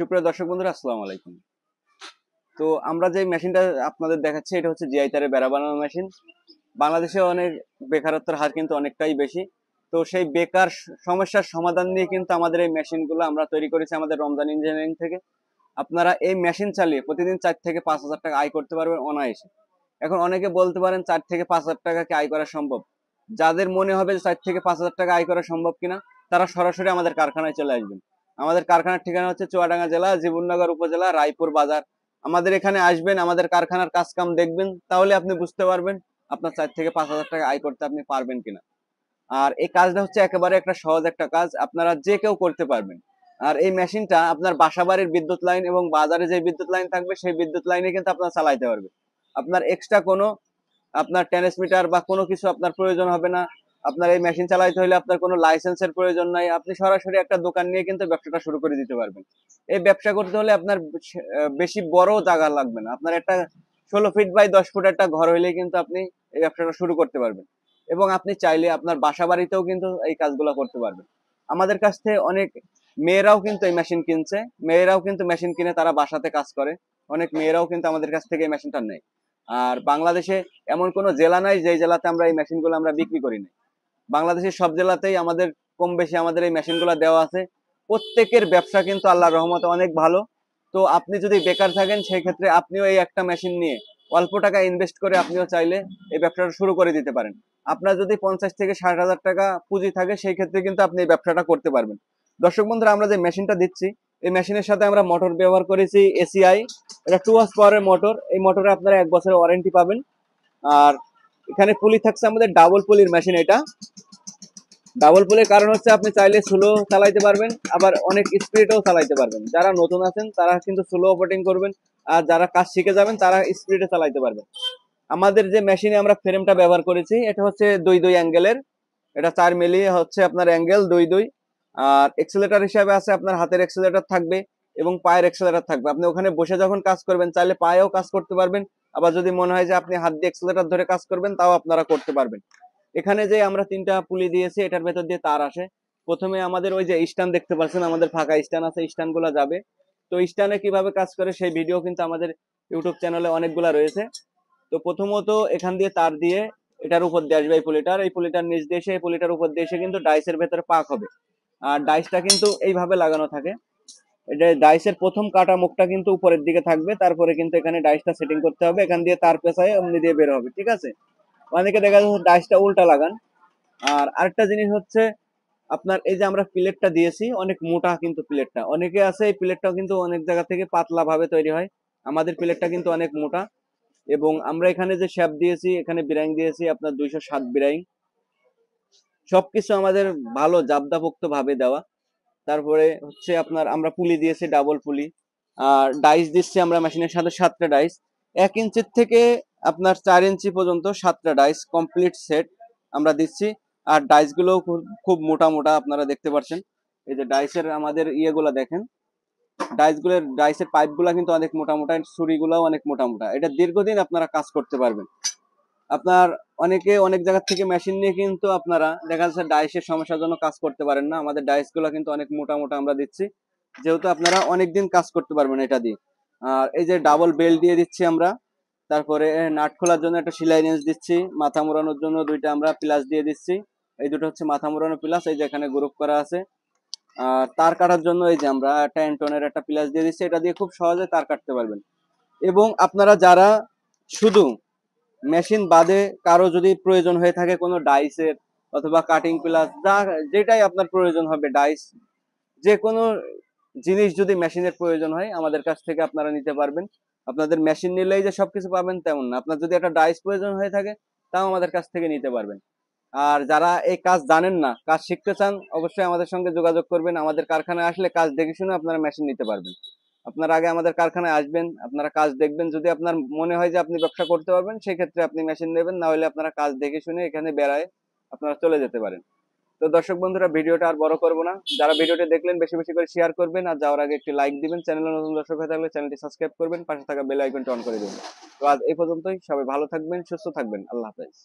সুপ্রিয় দর্শক বন্ধুরা, আসসালামু আলাইকুম। তো আমরা যে মেশিনটা আপনাদের দেখাচ্ছি এটা হচ্ছে জিআই তারের বেড়া বানানোর মেশিন। বাংলাদেশে অনেক বেকারত্বের হার কিন্তু অনেকটাই বেশি। তো সেই বেকার সমস্যার সমাধান নিয়ে কিন্তু আমাদের এই মেশিনগুলো আমরা তৈরি করেছি আমাদের রমজান ইঞ্জিনিয়ারিং থেকে। আপনারা এই মেশিন চালিয়ে প্রতিদিন 4 থেকে 5 হাজার টাকা আয় করতে পারবেন অনায়াসে। এখন অনেকে বলতে পারেন 4 থেকে 5 হাজার টাকা কি আয় করা সম্ভব? যাদের মনে হবে যে 4 থেকে 5 হাজার টাকা আয় করা সম্ভব কিনা, তারা সরাসরি আমাদের কারখানায় চলে আসবেন। আমাদের কারখানার ঠিকানা হচ্ছে চুয়াডাঙ্গা জেলা, জীবননগর উপজেলা, রায়পুর বাজার। আমাদের এখানে আসবেন, আমাদের কারখানার কাজ কাম দেখবেন, তাহলে আপনি বুঝতে পারবেন আপনার 4 থেকে 5 হাজার টাকা আয় করতে আপনি পারবেন কিনা। আর এই কাজটা হচ্ছে একেবারে একটা সহজ একটা কাজ, আপনারা যে কেউ করতে পারবেন। আর এই মেশিনটা আপনার বাসা বাড়ির বিদ্যুৎ লাইন এবং বাজারে যে বিদ্যুৎ লাইন থাকবে সেই বিদ্যুৎ লাইনে কিন্তু আপনার চালাইতে পারবে। আপনার এক্সট্রা কোনো আপনার ট্রান্সমিটার বা কোনো কিছু আপনার প্রয়োজন হবে না। আপনার এই মেশিন চালাইতে হলে আপনার কোনো লাইসেন্সের প্রয়োজন নাই, আপনি সরাসরি একটা দোকান নিয়ে কিন্তু ব্যবসাটা শুরু করে দিতে পারবেন। এই ব্যবসা করতে হলে আপনার বেশি বড় জায়গা লাগবে না, আপনার একটা 16 ফিট বাই 10 ফুট একটা ঘর হইলেই কিন্তু আপনি এই ব্যবসাটা শুরু করতে পারবেন। এবং আপনি চাইলে আপনার বাসা বাড়িতেও কিন্তু এই কাজগুলো করতে পারবেন। আমাদের কাছ থেকে অনেক মেয়েরাও কিন্তু এই মেশিন কিনছে, মেয়েরাও কিন্তু মেশিন কিনে তারা বাসাতে কাজ করে। অনেক মেয়েরাও কিন্তু আমাদের কাছ থেকে এই মেশিনটা নেয়। আর বাংলাদেশে এমন কোনো জেলা নাই যে জেলাতে আমরা এই মেশিনগুলো আমরা বিক্রি করি না। বাংলাদেশের সব জেলাতেই আমাদের কম বেশি আমাদের এই মেশিনগুলো দেওয়া আছে। প্রত্যেকের ব্যবসা কিন্তু আল্লাহর রহমতে অনেক ভালো। তো আপনি যদি বেকার থাকেন সেই ক্ষেত্রে আপনিও এই একটা মেশিন নিয়ে অল্প টাকা ইনভেস্ট করে আপনিও চাইলে এই ব্যবসাটা শুরু করে দিতে পারেন। আপনার যদি 50 থেকে 60 হাজার টাকা পুঁজি থাকে সেই ক্ষেত্রে কিন্তু আপনি এই ব্যবসাটা করতে পারবেন। দর্শক বন্ধুরা, আমরা যে মেশিনটা দিচ্ছি এই মেশিনের সাথে আমরা মোটর ব্যবহার করেছি এসিআই। এটা 2 হর্স পাওয়ারের মোটর। এই মোটরে আপনারা 1 বছরের ওয়ারেন্টি পাবেন। আর এখানে পুলি থাকছে আমাদের ডাবল পুলির মেশিন। এটা ডাবল পুলের কারণ হচ্ছে আপনি চাইলে স্লো চালাইতে পারবেন, আবার অনেক স্পিডেও চালাইতে পারবেন। যারা নতুন আছেন তারা কিন্তু স্লো অপারেটিং করবেন, আর যারা কাজ শিখে যাবেন তারা স্পিডে চালাইতে পারবেন। আমাদের যে মেশিনে আমরা ফ্রেমটা ব্যবহার করেছি এটা হচ্ছে 2-2 অ্যাঙ্গেলের। এটা 4 মিলি হচ্ছে আপনার অ্যাঙ্গেল 2-2। আর এক্সেলেটার হিসাবে আছে আপনার হাতের এক্সেলেটার থাকবে এবং পায়ের এক্সেলেটার থাকবে। আপনি ওখানে বসে যখন কাজ করবেন চাইলে পায়েও কাজ করতে পারবেন, আবার যদি মনে হয় যে আপনি হাত দিয়ে এক্সেলেটার ধরে কাজ করবেন তাও আপনারা করতে পারবেন। এখানে যে আমরা 3টা পুলি দিয়েছি এটার ভেতর দিয়ে তার আসে। প্রথমে আমাদের ওই যে স্ট্যান্ড দেখতে পাচ্ছেন, আমাদের ফাঁকা স্ট্যান্ড আছে, স্ট্যান্ড গুলা যাবে। তো স্ট্যান্ডে কিভাবে কাজ করে সেই ভিডিও কিন্তু আমাদের ইউটিউব চ্যানেলে অনেকগুলা রয়েছে। তো প্রথমত এখান দিয়ে তার দিয়ে এটার উপর দিয়ে আসবে এই পুলিটার নিচ দিয়ে এসে এই পুলিটার উপর দিয়ে এসে কিন্তু ডাইসের ভেতরে পাক হবে। আর ডাইসটা কিন্তু এইভাবে লাগানো থাকে। এটা ডাইসের প্রথম কাটা মুখটা কিন্তু উপরের দিকে থাকবে, তারপরে কিন্তু এখানে ডাইসটা সেটিং করতে হবে, এখান দিয়ে তার পেঁচায় এমনি দিয়ে বের হবে, ঠিক আছে। অনেকে দেখা যাচ্ছে ডাইসটা উল্টা লাগান। আর আরেকটা জিনিস হচ্ছে আপনার এই যে আমরা প্লেটটা দিয়েছি অনেক মোটা, কিন্তু প্লেটটা অনেকে আছে এই প্লেটটাও কিন্তু অনেক জায়গা থেকে পাতলা ভাবে তৈরি হয়। আমাদের প্লেটটা কিন্তু অনেক মোটা। এবং আমরা এখানে যে শ্যাপ দিয়েছি, এখানে বিরাইং দিয়েছি আপনার 207 বিরাইং। সবকিছু আমাদের ভালো জাবদাপোক্ত ভাবে দেওয়া। তারপরে হচ্ছে আপনার আমরা পুলি দিয়েছি ডাবল পুলি। আর ডাইস দিচ্ছি আমরা মেশিনের সাথে 7টা ডাইস। 1 ইঞ্চির থেকে আপনার 4 ইঞ্চি পর্যন্ত 7টা ডাইস কমপ্লিট সেট আমরা দিচ্ছি। আর ডাইস গুলো খুব মোটা মোটা আপনারা দেখতে পাচ্ছেন। এই যে ডাইসের আমাদের ইয়েগুলা দেখেন, ডাইসের পাইপ গুলা কিন্তু অনেক মোটা মোটা, ছুরি গুলাও অনেক মোটা মোটা। এটা দীর্ঘদিন আপনারা কাজ করতে পারবেন। আপনার অনেকে অনেক জায়গা থেকে মেশিন নিয়ে কিন্তু আপনারা দেখা যাচ্ছে ডাইসের সমস্যার জন্য কাজ করতে পারেন না। আমাদের ডাইস গুলো কিন্তু অনেক মোটা মোটা আমরা দিচ্ছি, যেহেতু আপনারা অনেকদিন কাজ করতে পারবেন এটা দিয়ে। আর এই যে ডাবল বেল্ট দিয়ে দিচ্ছি আমরা। তারপরে নাট খোলার জন্য একটা সেলাই রেঞ্জ দিচ্ছি, মাথা মোড়ানোর জন্য 2টা আমরা প্লাস দিয়ে দিচ্ছি। এই দুটো হচ্ছে মাথা মোড়ানো প্লাস, এই যে এখানে গ্রুপ করা আছে। আর তার কাটার জন্য এই যে আমরা একটা এন্টনের একটা প্লাস দিয়ে দিচ্ছি, এটা দিয়ে খুব সহজে তার কাটতে পারবেন। এবং আপনারা যারা শুধু মেশিন বাদে কারো যদি প্রয়োজন হয়ে থাকে কোনো ডাইসের অথবা কাটিং প্লাস, যা যেটাই আপনার প্রয়োজন হবে, ডাইস যে কোনো জিনিস যদি মেশিনের প্রয়োজন হয় আমাদের কাছ থেকে আপনারা নিতে পারবেন। আপনাদের মেশিন নিলেই যে সবকিছু পাবেন তেমন না, আপনার যদি একটা ডাইস প্রয়োজন হয়ে থাকে তাও আমাদের কাছ থেকে নিতে পারবেন। আর যারা এই কাজ জানেন না, কাজ শিখতে চান, অবশ্যই আমাদের সঙ্গে যোগাযোগ করবেন। আমাদের কারখানায় আসলে কাজ দেখে শুনে আপনারা মেশিন নিতে পারবেন। আপনারা আগে আমাদের কারখানায় আসবেন, আপনারা কাজ দেখবেন, যদি আপনার মনে হয় যে আপনি ব্যবসা করতে পারবেন সেই ক্ষেত্রে আপনি মেশিন নেবেন, না হলে আপনারা কাজ দেখে শুনে এখানে বেড়ায় আপনারা চলে যেতে পারেন। তো দর্শক বন্ধুরা, ভিডিওটা আর বড় করবো না। যারা ভিডিওটি দেখলেন বেশি বেশি করে শেয়ার করবেন, আর যাওয়ার আগে একটি লাইক দিবেন। চ্যানেলে নতুন দর্শক হয়ে থাকলে চ্যানেলটি সাবস্ক্রাইব করবেন, পাশে থাকা বেল আইকনটি অন করে দেবেন। তো আজ এই পর্যন্তই, সবাই ভালো থাকবেন, সুস্থ থাকবেন, আল্লাহ হাফেজ।